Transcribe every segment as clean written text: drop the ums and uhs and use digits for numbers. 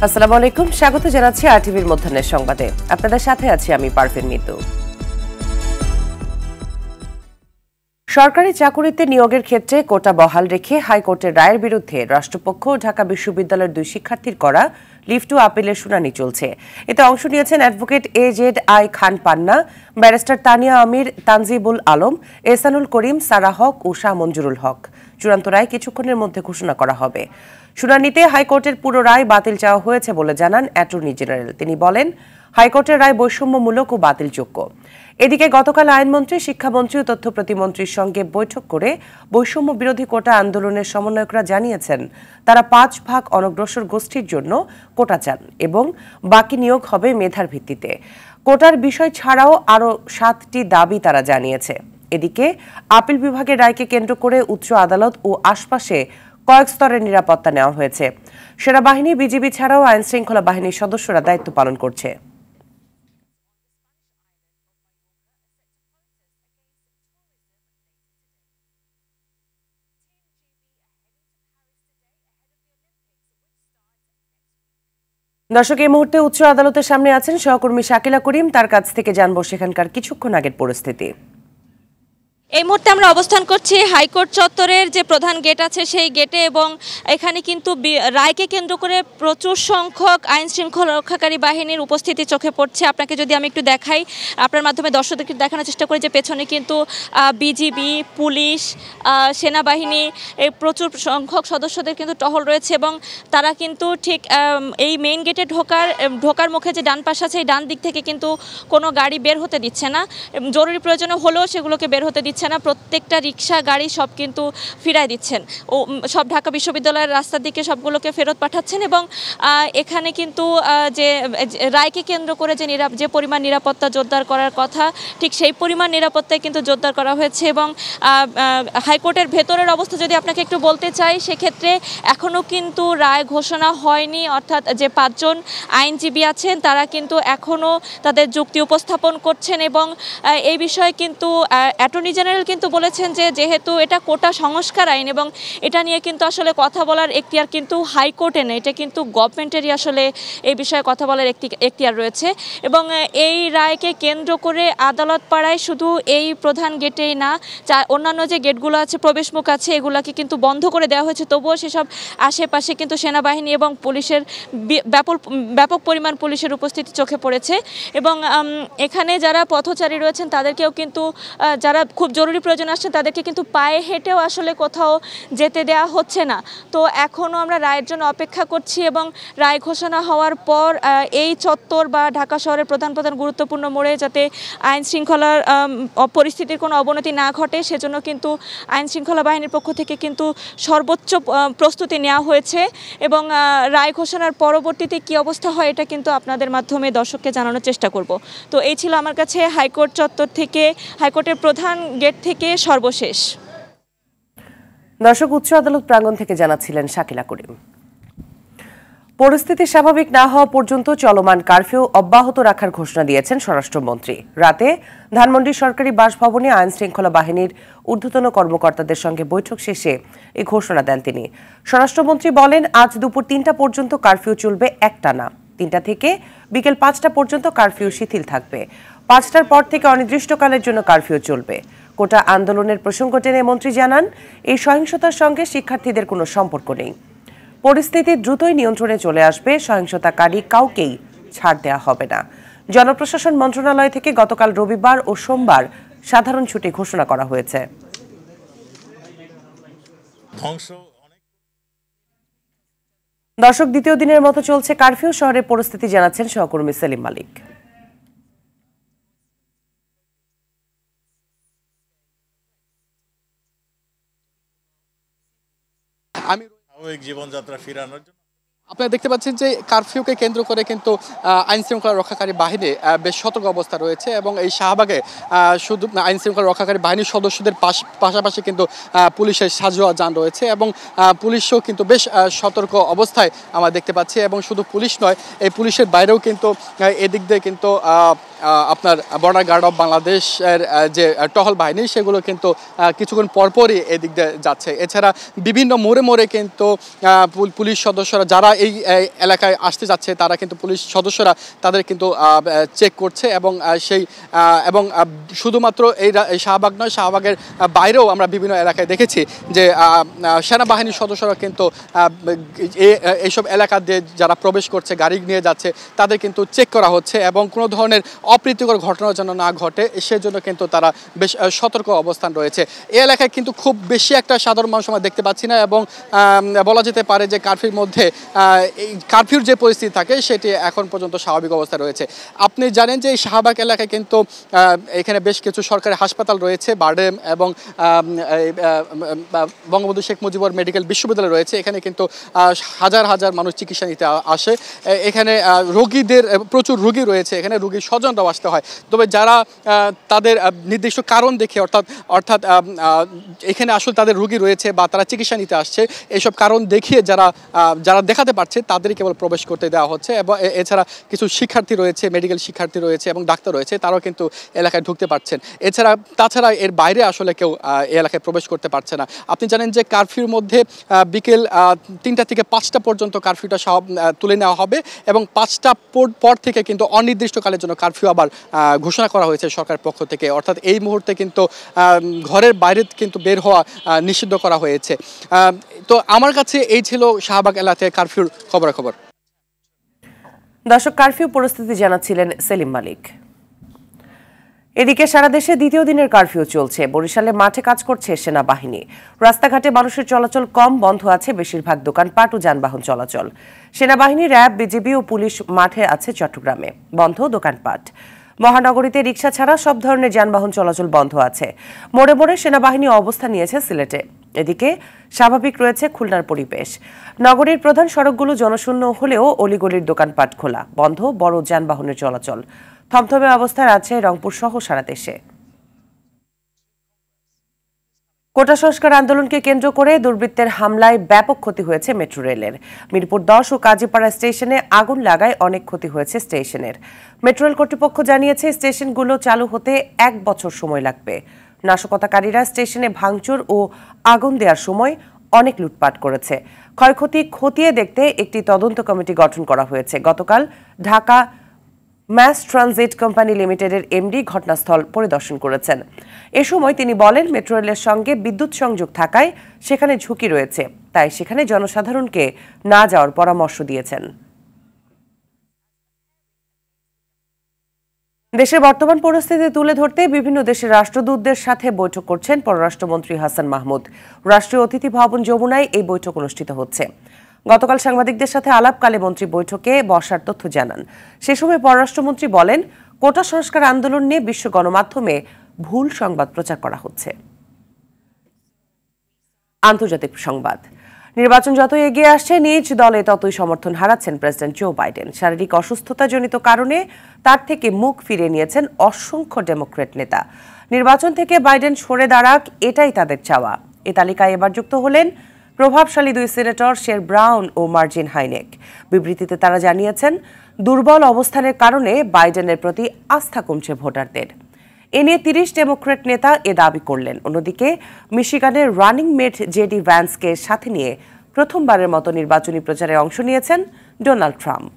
আসসালামু আলাইকুম, স্বাগত জানাচ্ছি আরটিভির মধ্যাহ্নের সংবাদে। আপনাদের সাথে আছি আমি পারভিন মিতু। সরকারি চাকুরিতে নিয়োগের ক্ষেত্রে কোটা বহাল রেখে হাইকোর্টের রায়ের বিরুদ্ধে রাষ্ট্রপক্ষ ও ঢাকা বিশ্ববিদ্যালয়ের 2 শিক্ষার্থীর করা লিভ টু আপিলের শুনানি চলছে। এতে অংশ নিয়েছেন অ্যাডভোকেট AZI খান পান্না, ব্যারিস্টার তানিয়া আমির, তানজিবুল আলম, এহসানুল করিম, সারা হক ও শাহ মঞ্জুরুল হক। চূড়ান্ত রায় কিছুক্ষণের মধ্যে ঘোষণা করা হবে। শুনানিতে হাইকোর্টের পুরো রায় বাতিল চাওয়া হয়েছে বলে জানান অ্যাটর্নি জেনারেল। তিনি বলেন, হাইকোর্টের রায় বৈষম্যমূলক ও বাতিলযোগ্য। এদিকে গতকাল আইনমন্ত্রী, শিক্ষামন্ত্রী ও তথ্য প্রতিমন্ত্রীর সঙ্গে বৈঠক করে বৈষম্য বিরোধী কোটা আন্দোলনের সমন্বয়করা জানিয়েছেন তারা 5 ভাগ অনগ্রসর গোষ্ঠীর জন্য কোটা চান এবং বাকি নিয়োগ হবে মেধার ভিত্তিতে। কোটার বিষয় ছাড়াও আরও 7টি দাবি তারা জানিয়েছে। এদিকে আপিল বিভাগের রায়কে কেন্দ্র করে উচ্চ আদালত ও আশপাশে কয়েক স্তরের নিরাপত্তা নেওয়া হয়েছে। সেনাবাহিনী, বিজিবি ছাড়াও আইন শৃঙ্খলা বাহিনীর সদস্যরা দায়িত্ব পালন করছে। দর্শক, এই মুহূর্তে উচ্চ আদালতের সামনে আছেন সহকর্মী শাকিলা করিম। তার কাছ থেকে জানবো সেখানকার কিছুক্ষণ আগের পরিস্থিতি। এই মুহূর্তে আমরা অবস্থান করছি হাইকোর্ট চত্বরের যে প্রধান গেট আছে সেই গেটে, এবং এখানে কিন্তু রায়কে কেন্দ্র করে প্রচুর সংখ্যক আইন শৃঙ্খলা রক্ষাকারী বাহিনীর উপস্থিতি চোখে পড়ছে। আপনাকে যদি আমি একটু দেখাই, আপনার মাধ্যমে দর্শকদেরকে দেখানোর চেষ্টা করি যে পেছনে কিন্তু বিজিবি, পুলিশ, সেনাবাহিনী, এই প্রচুর সংখ্যক সদস্যদের কিন্তু টহল রয়েছে, এবং তারা কিন্তু ঠিক এই মেইন গেটে ঢোকার মুখে যে ডান পাশ আছে এই ডান দিক থেকে কিন্তু কোনো গাড়ি বের হতে দিচ্ছে না। জরুরি প্রয়োজনে হলেও সেগুলোকে বের হতে দিচ্ছে না। প্রত্যেকটা রিক্সা, গাড়ি সব কিন্তু ফিরাই দিচ্ছেন ও সব ঢাকা বিশ্ববিদ্যালয়ের রাস্তার দিকে সবগুলোকে ফেরত পাঠাচ্ছেন। এবং এখানে কিন্তু যে রায়কে কেন্দ্র করে যে পরিমাণ নিরাপত্তা জোরদার করার কথা, ঠিক সেই পরিমাণ নিরাপত্তায় কিন্তু জোরদার করা হয়েছে। এবং হাইকোর্টের ভেতরের অবস্থা যদি আপনাকে একটু বলতে চাই, সেক্ষেত্রে এখনও কিন্তু রায় ঘোষণা হয়নি। অর্থাৎ যে 5 জন আইনজীবী আছেন তারা কিন্তু এখনও তাদের যুক্তি উপস্থাপন করছেন, এবং এই বিষয়ে কিন্তু অ্যাটর্নি জেনারেল কিন্তু বলেছেন যে যেহেতু এটা কোটা সংস্কার আইন এবং এটা নিয়ে কিন্তু আসলে কথা বলার এখতিয়ার কিন্তু হাইকোর্টে নেই, এটা কিন্তু গভর্নমেন্টেরই আসলে এই বিষয়ে কথা বলার এখতিয়ার রয়েছে। এবং এই রায়কে কেন্দ্র করে আদালত পাড়ায় শুধু এই প্রধান গেটেই না, অন্যান্য যে গেটগুলো আছে, প্রবেশমুখ আছে, এগুলাকে কিন্তু বন্ধ করে দেওয়া হয়েছে। তবুও সেসব আশেপাশে কিন্তু সেনাবাহিনী এবং পুলিশের ব্যাপক পরিমাণ পুলিশের উপস্থিতি চোখে পড়েছে। এবং এখানে যারা পথচারী রয়েছেন তাদেরকেও কিন্তু, যারা খুব জরুরি প্রয়োজন আসছেন তাদেরকে কিন্তু পায়ে হেঁটেও আসলে কোথাও যেতে দেওয়া হচ্ছে না। তো এখনও আমরা রায়ের জন্য অপেক্ষা করছি, এবং রায় ঘোষণা হওয়ার পর এই চত্বর বা ঢাকা শহরের প্রধান গুরুত্বপূর্ণ মোড়ে যাতে আইন শৃঙ্খলার পরিস্থিতির কোনো অবনতি না ঘটে, সেজন্য কিন্তু আইন শৃঙ্খলা বাহিনীর পক্ষ থেকে কিন্তু সর্বোচ্চ প্রস্তুতি নেওয়া হয়েছে। এবং রায় ঘোষণার পরবর্তীতে কী অবস্থা হয় এটা কিন্তু আপনাদের মাধ্যমে দর্শককে জানানোর চেষ্টা করব। তো এই ছিল আমার কাছে হাইকোর্ট চত্বর থেকে, হাইকোর্টের প্রধান গেট থেকে সর্বশেষ। দর্শক, উচ্চ আদালত প্রাঙ্গণ থেকে জানাচ্ছিলেন শাকিলা করিম। পরিস্থিতি স্বাভাবিক না হওয়া পর্যন্ত চলমান কারফিউ অব্যাহত রাখার ঘোষণা দিয়েছেন স্বরাষ্ট্রমন্ত্রী। রাতে ধানমন্ডি সরকারি বাসভবনে আইন শৃঙ্খলা বাহিনীর ঊর্ধ্বতন কর্মকর্তাদের সঙ্গে বৈঠক শেষে এই ঘোষণা দেন তিনি। স্বরাষ্ট্রমন্ত্রী বলেন, আজ দুপুর 3টা পর্যন্ত কারফিউ চলবে একটানা। 3টা থেকে বিকেল 5টা পর্যন্ত কারফিউ শিথিল থাকবে। 5টার পর থেকে অনির্দিষ্টকালের জন্য কারফিউ চলবে। কোটা আন্দোলনের প্রসঙ্গ টেনে মন্ত্রী জানান, এই সহিংসতার সঙ্গে শিক্ষার্থীদের কোনো সম্পর্ক নেই। পরিস্থিতি দ্রুতই নিয়ন্ত্রণে চলে আসবে, সহিংসতাকারী কাউকেই ছাড় দেওয়া হবে না। জনপ্রশাসন মন্ত্রণালয় থেকে গতকাল রবিবার ও সোমবার সাধারণ ছুটি ঘোষণা করা হয়েছে। দর্শক, দ্বিতীয় দিনের মতো চলছে কারফিউ। শহরের পরিস্থিতি জানাচ্ছেন সহকর্মী সেলিম মালিক। আমি জীবনযাত্রা ফিরানোর জন্য আপনারা দেখতে পাচ্ছেন যে কারফিউকে কেন্দ্র করে কিন্তু আইন শৃঙ্খলা রক্ষাকারী বাহিনী বেশ সতর্ক অবস্থা রয়েছে, এবং এই শাহবাগে শুধু আইন শৃঙ্খলা রক্ষাকারী বাহিনীর সদস্যদের পাশাপাশি কিন্তু পুলিশের সাজোয়া যান রয়েছে, এবং পুলিশও কিন্তু বেশ সতর্ক অবস্থায় আমরা দেখতে পাচ্ছি। এবং শুধু পুলিশ নয়, এই পুলিশের বাইরেও কিন্তু এদিক দিয়ে কিন্তু আপনার বর্ডার গার্ড অফ বাংলাদেশের যে টহল বাহিনী সেগুলো কিন্তু কিছুক্ষণ পরপরই এদিক দিয়ে যাচ্ছে। এছাড়া বিভিন্ন মোড়ে মোড়ে কিন্তু পুলিশ সদস্যরা যারা এই এলাকায় আসতে যাচ্ছে তারা কিন্তু পুলিশ সদস্যরা তাদের কিন্তু চেক করছে এবং এবং শুধুমাত্র এই শাহবাগ নয়, শাহবাগের বাইরেও আমরা বিভিন্ন এলাকায় দেখেছি যে সেনাবাহিনীর সদস্যরা কিন্তু এইসব এলাকা দিয়ে যারা প্রবেশ করছে, গাড়ি নিয়ে যাচ্ছে, তাদের কিন্তু চেক করা হচ্ছে এবং কোনো ধরনের অপ্রীতিকর ঘটনা যেন না ঘটে সেজন্য কিন্তু তারা বেশ সতর্ক অবস্থান রয়েছে। এই এলাকায় কিন্তু খুব বেশি একটা সাধারণ মানুষ আমরা দেখতে পাচ্ছি না এবং বলা যেতে পারে যে কারফিউর মধ্যে এই কারফিউর যে পরিস্থিতি থাকে সেটি এখন পর্যন্ত স্বাভাবিক অবস্থায় রয়েছে। আপনি জানেন যে এই শাহবাগ এলাকায় কিন্তু এখানে বেশ কিছু সরকারি হাসপাতাল রয়েছে, বারডেম এবং বঙ্গবন্ধু শেখ মুজিবুর মেডিকেল বিশ্ববিদ্যালয় রয়েছে। এখানে কিন্তু হাজার হাজার মানুষ চিকিৎসা নিতে আসে। এখানে রোগীদের প্রচুর রোগী রয়েছে, এখানে রোগীর স্বজনরাও আসতে হয়। তবে যারা তাদের নির্দিষ্ট কারণ দেখে অর্থাৎ এখানে আসলে তাদের রোগী রয়েছে বা তারা চিকিৎসা নিতে আসছে, এইসব কারণ দেখিয়ে যারা দেখাতে পারছে তাদেরই কেবল প্রবেশ করতে দেওয়া হচ্ছে। এবং এছাড়া কিছু শিক্ষার্থী রয়েছে, মেডিকেল শিক্ষার্থী রয়েছে এবং ডাক্তার রয়েছে, তারাও কিন্তু এলাকায় ঢুকতে পারছেন। তাছাড়া এর বাইরে আসলে কেউ এই এলাকায় প্রবেশ করতে পারছে না। আপনি জানেন যে কারফিউর মধ্যে বিকেল 3টা থেকে 5টা পর্যন্ত কারফিউটা তুলে নেওয়া হবে এবং 5টা পর থেকে কিন্তু অনির্দিষ্টকালের জন্য কারফিউ আবার ঘোষণা করা হয়েছে সরকারের পক্ষ থেকে। অর্থাৎ এই মুহূর্তে কিন্তু ঘরের বাইরে কিন্তু বের হওয়া নিষিদ্ধ করা হয়েছে। তো আমার কাছে এই ছিল শাহবাগ এলাকায় কারফিউর খবরাখবর। দর্শক, কারফিউ পরিস্থিতি জানাচ্ছিলেন সেলিম মালিক। এদিকে সারা দেশে দ্বিতীয় দিনের কারফিউ চলছে। বরিশালে মাঠে কাজ করছে সেনাবাহিনী। রাস্তাঘাটে মানুষের চলাচল কম, বন্ধ আছে বেশিরভাগ দোকানপাট ও যানবাহন চলাচল। সেনাবাহিনী, র্যাব, বিজিবি ও পুলিশ মাঠে আছে চট্টগ্রামে, বন্ধ দোকানপাট। মহানগরীতে রিকশা ছাড়া সব ধরনের যানবাহন চলাচল বন্ধ আছে। মোড়ে মোড়ে সেনাবাহিনী অবস্থান নিয়েছে সিলেটে। এদিকে স্বাভাবিক রয়েছে খুলনার পরিবেশ। নগরীর প্রধান সড়কগুলো জনশূন্য হলেও অলিগলির দোকানপাট খোলা, বন্ধ বড় যানবাহনের চলাচল। থমথমে অবস্থায় আছে রংপুর সহ সারা দেশে। কোটা সংস্কার আন্দোলনকে কেন্দ্র করে দুর্বৃত্তের হামলায় ব্যাপক ক্ষতি হয়েছে মেট্রো রেলের। মিরপুর 10 ও কাজীপাড়া স্টেশনে আগুন লাগায় অনেক ক্ষতি হয়েছে স্টেশনের। মেট্রো রেল কর্তৃপক্ষ জানিয়েছে স্টেশনগুলো চালু হতে 1 বছর সময় লাগবে। নাশকতাকারীরা স্টেশনে ভাঙচুর ও আগুন দেওয়ার সময় অনেক লুটপাট করেছে। ক্ষয়ক্ষতি খতিয়ে দেখতে একটি তদন্ত কমিটি গঠন করা হয়েছে। গতকাল ঢাকা ম্যাস ট্রানজিট কোম্পানি লিমিটেডের এমডি ঘটনাস্থল পরিদর্শন করেছেন। এ সময় তিনি বলেন, মেট্রো রেলের সঙ্গে বিদ্যুৎ সংযোগ থাকায় সেখানে ঝুঁকি রয়েছে, তাই সেখানে জনসাধারণকে না যাওয়ার পরামর্শ দিয়েছেন। দেশের বর্তমান পরিস্থিতি তুলে ধরতে বিভিন্ন দেশের রাষ্ট্রদূতদের সাথে বৈঠক করছেন পররাষ্ট্রমন্ত্রী হাসান মাহমুদ। রাষ্ট্রীয় অতিথি ভবন যমুনায় এই বৈঠক অনুষ্ঠিত হচ্ছে। গতকাল সাংবাদিকদের সাথে আলাপকালে মন্ত্রী বৈঠকে বসার তথ্য জানান। সে সময় পররাষ্ট্রমন্ত্রী বলেন, কোটা সংস্কার আন্দোলন নিয়ে বিশ্ব গণমাধ্যমে ভুল সংবাদ প্রচার করা হচ্ছে। আন্তর্জাতিক সংবাদ। নির্বাচন যত এগিয়ে আসছে নিজ দলে ততই সমর্থন হারাচ্ছেন প্রেসিডেন্ট জো বাইডেন। শারীরিক অসুস্থতাজনিত কারণে তার থেকে মুখ ফিরিয়ে নিয়েছেন অসংখ্য ডেমোক্র্যাট নেতা। নির্বাচন থেকে বাইডেন সরে দাঁড়াক, এটাই তাদের চাওয়া। এ তালিকায় এবার যুক্ত হলেন প্রভাবশালী 2 সিনেটর শের ব্রাউন ও মার্জিন হাইনেক। বিবৃতিতে তারা জানিয়েছেন, দুর্বল অবস্থানের কারণে বাইডেনের প্রতি আস্থা কমছে ভোটারদের। এ নিয়ে 30 ডেমোক্র্যাট নেতা এ দাবি করলেন। অন্যদিকে মিশিগানের রানিং মেট জেডি ভ্যান্সকে সাথে নিয়ে প্রথমবারের মতো নির্বাচনী প্রচারে অংশ নিয়েছেন ডোনাল্ড ট্রাম্প।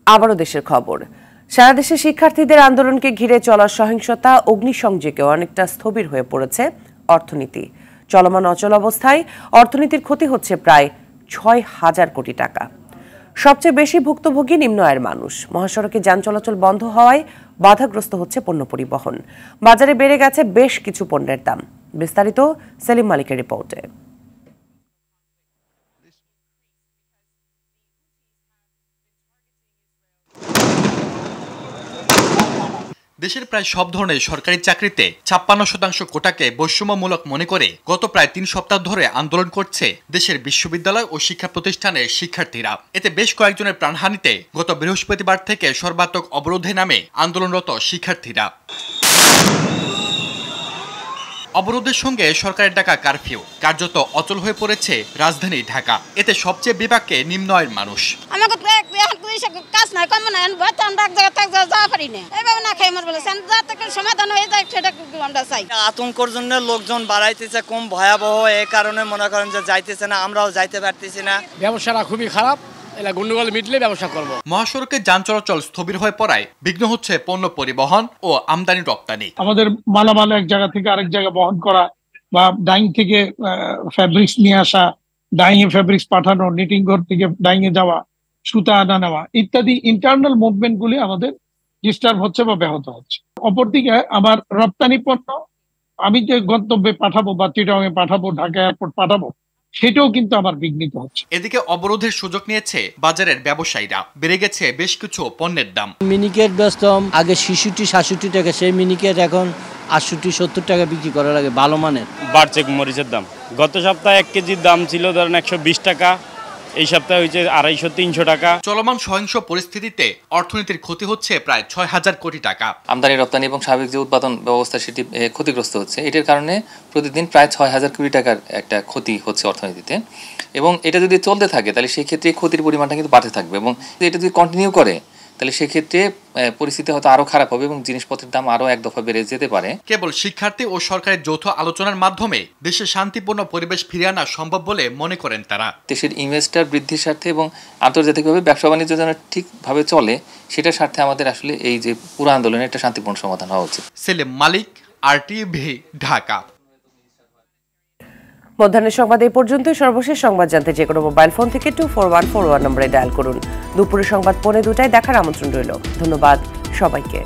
আবারও দেশের খবর। সারা দেশে শিক্ষার্থীদের আন্দোলনকে ঘিরে চলা সহিংসতা, অগ্নিসংযোগে অনেকটা স্থবির হয়ে পড়েছে অর্থনীতি। চলমান অচল অবস্থায় অর্থনীতির ক্ষতি হচ্ছে প্রায় 6,000 কোটি টাকা। সবচেয়ে বেশি ভুক্তভোগী নিম্ন আয়ের মানুষ। মহাসড়কে যান চলাচল বন্ধ হওয়ায় বাধাগ্রস্ত হচ্ছে পণ্য পরিবহন। বাজারে বেড়ে গেছে বেশ কিছু পণ্যের দাম। বিস্তারিত সেলিম মালিকের রিপোর্টে। দেশের প্রায় সব ধরনের সরকারি চাকরিতে 56% কোটাকে বৈষম্যমূলক মনে করে গত প্রায় 3 সপ্তাহ ধরে আন্দোলন করছে দেশের বিশ্ববিদ্যালয় ও শিক্ষা প্রতিষ্ঠানের শিক্ষার্থীরা। এতে বেশ কয়েকজনের প্রাণহানিতে গত বৃহস্পতিবার থেকে সর্বাত্মক অবরোধে নামে আন্দোলনরত শিক্ষার্থীরা। অবরোধের সঙ্গে সরকারের ডাকা কারফিউ কার্যত অচল হয়ে পড়েছে রাজধানী ঢাকা। এতে সবচেয়ে বিপাকে নিম্ন আয়ের মানুষ। কাজ নাই কম নাই আমরা এক জায়গা যাওয়া পারি না, এইভাবে না খাই আমার বলেছেন যাতে সমাধান হয়ে যায় সেটা আমরা চাই। আতঙ্কর জন্য লোকজন বাড়াইতেছে কম ভয়াবহ, এই কারণে মনে করেন যে যাইতেছে না, আমরাও যাইতে পারতেছি না। ব্যবসাটা খুবই খারাপ, এলা গন্ডগোল মিটলে ব্যবসা করব। মহাসড়কে যান চলাচল স্থবির হয়ে পড়ায় বিঘ্ন হচ্ছে পণ্য পরিবহন ও আমদানি রপ্তানি। আমাদের মালামাল এক জায়গা থেকে আরেক জায়গায় বহন করা বা ডাইং থেকে ফ্যাব্রিক্স নিয়ে আসা, ডাইং এ ফ্যাব্রিক্স পাঠানো, নিটিং ঘর থেকে ডাইং এ যাওয়া, সুতা আনা নেওয়া ইত্যাদি ইন্টারনাল মুভমেন্ট গুলি আমাদের ডিস্টার্ব হচ্ছে বা ব্যাহত হচ্ছে। অপরদিকে আমার রপ্তানি পণ্য আমি যে গন্তব্যে পাঠাবো বা চিটাগাং এ পাঠাবো, ঢাকা এয়ারপোর্ট পাঠাবো, সেটাও কিন্তু আমার বিঘ্নিত হচ্ছে। এদিকে অবরোধের সুযোগ নিয়েছে বাজারের ব্যবসায়ীরা, বেড়ে গেছে বেশ কিছু পণ্যের দাম। মিনিকেট বেচতাম আগে 66-67 টাকা, সেই মিনিকেট এখন 68-70 টাকা বিক্রি করা লাগে ভালো মানের। বাড়ছে মরিচের দাম, গত সপ্তাহে 1 কেজির দাম ছিল ধরেন 120 টাকা, এই সপ্তাহে হয়েছে 250-300 টাকা। চলমান সহিংস পরিস্থিতিতে অর্থনীতির ক্ষতি হচ্ছে প্রায় 6,000 কোটি টাকা। আমদানি রপ্তানি এবং স্বাভাবিক যে উৎপাদন ব্যবস্থা সেটি ক্ষতিগ্রস্ত হচ্ছে। এটার কারণে প্রতিদিন প্রায় 6,000 কোটি টাকার একটা ক্ষতি হচ্ছে অর্থনীতিতে, এবং এটা যদি চলতে থাকে তাহলে সেই ক্ষেত্রে ক্ষতির পরিমাণটা কিন্তু বাড়তে থাকবে, এবং এটা যদি কন্টিনিউ করে তাহলে সেক্ষেত্রে পরিস্থিতি হয়তো আরো খারাপ হবে এবং জিনিসপত্রের দাম আরো এক দফা বেড়ে যেতে পারে। কেবল শিক্ষার্থী ও সরকারের যৌথ আলোচনার মাধ্যমে দেশে শান্তিপূর্ণ পরিবেশ ফিরিয়ে আনা সম্ভব বলে মনে করেন তারা। দেশের ইনভেস্টার বৃদ্ধির স্বার্থে এবং আন্তর্জাতিকভাবে ব্যবসা বাণিজ্য যেন ঠিকভাবে চলে সেটার স্বার্থে আমাদের আসলে এই যে পুরো আন্দোলনের একটা শান্তিপূর্ণ সমাধান হওয়া উচিত। সেলিম মালিক, RTV, ঢাকা। মধ্যাহ্নের সংবাদ এই পর্যন্তই। সর্বশেষ সংবাদ জানতে যে কোনো মোবাইল ফোন থেকে 241141 নম্বরে ডায়াল করুন। দুপুরের সংবাদ 2:45 দেখার আমন্ত্রণ রইল। ধন্যবাদ সবাইকে।